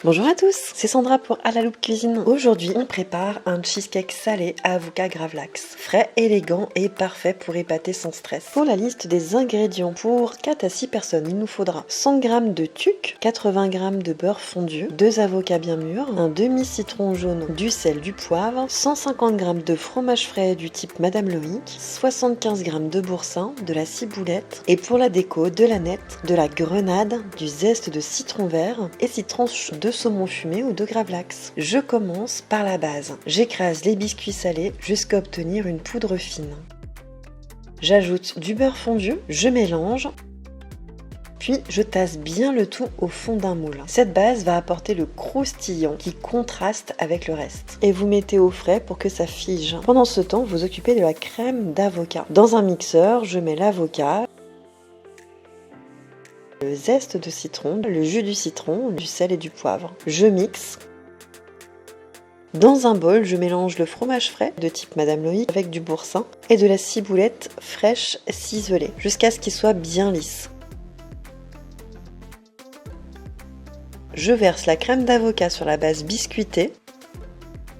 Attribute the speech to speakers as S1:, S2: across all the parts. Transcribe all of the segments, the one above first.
S1: Bonjour à tous, c'est Sandra pour À la Loupe Cuisine. Aujourd'hui, on prépare un cheesecake salé à avocat gravlax. Frais, élégant et parfait pour épater sans stress. Pour la liste des ingrédients, pour 4 à 6 personnes, il nous faudra 100 g de tuque, 80 g de beurre fondu, 2 avocats bien mûrs, un demi-citron jaune, du sel, du poivre, 150 g de fromage frais du type Madame Loïc, 75 g de boursin, de la ciboulette et pour la déco, de la nette, de la grenade, du zeste de citron vert et 6 tranches de saumon fumé ou de gravlax. Je commence par la base. J'écrase les biscuits salés jusqu'à obtenir une poudre fine. J'ajoute du beurre fondu, je mélange, puis je tasse bien le tout au fond d'un moule. Cette base va apporter le croustillant qui contraste avec le reste. Et vous mettez au frais pour que ça fige. Pendant ce temps, vous occupez de la crème d'avocat. Dans un mixeur, je mets l'avocat, le zeste de citron, le jus du citron, du sel et du poivre. Je mixe. Dans un bol, je mélange le fromage frais de type Madame Loïc avec du boursin et de la ciboulette fraîche ciselée jusqu'à ce qu'il soit bien lisse. Je verse la crème d'avocat sur la base biscuitée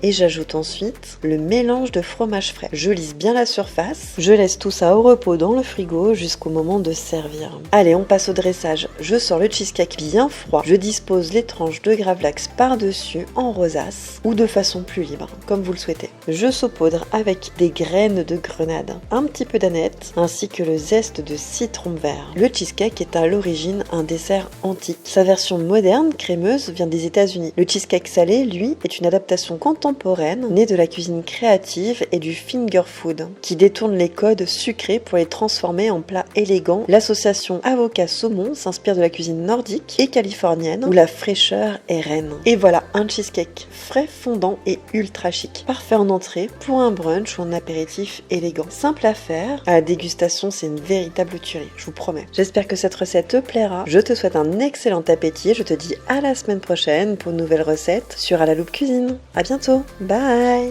S1: et j'ajoute ensuite le mélange de fromage frais. Je lisse bien la surface, je laisse tout ça au repos dans le frigo jusqu'au moment de servir. Allez, on passe au dressage. Je sors le cheesecake bien froid, je dispose les tranches de gravlax par-dessus en rosace ou de façon plus libre, comme vous le souhaitez. Je saupoudre avec des graines de grenade, un petit peu d'aneth ainsi que le zeste de citron vert. Le cheesecake est à l'origine un dessert antique. Sa version moderne, crémeuse, vient des États-Unis. Le cheesecake salé, lui, est une adaptation contemporaine née de la cuisine créative et du finger food, qui détourne les codes sucrés pour les transformer en plats élégants. L'association avocat-saumon s'inspire de la cuisine nordique et californienne, où la fraîcheur est reine. Et voilà, un cheesecake frais, fondant et ultra chic. Parfait en entrée, pour un brunch ou un apéritif élégant. Simple à faire, à la dégustation, c'est une véritable tuerie, je vous promets. J'espère que cette recette te plaira. Je te souhaite un excellent appétit et je te dis à la semaine prochaine pour une nouvelle recette sur À la Loupe Cuisine. À bientôt. Bye!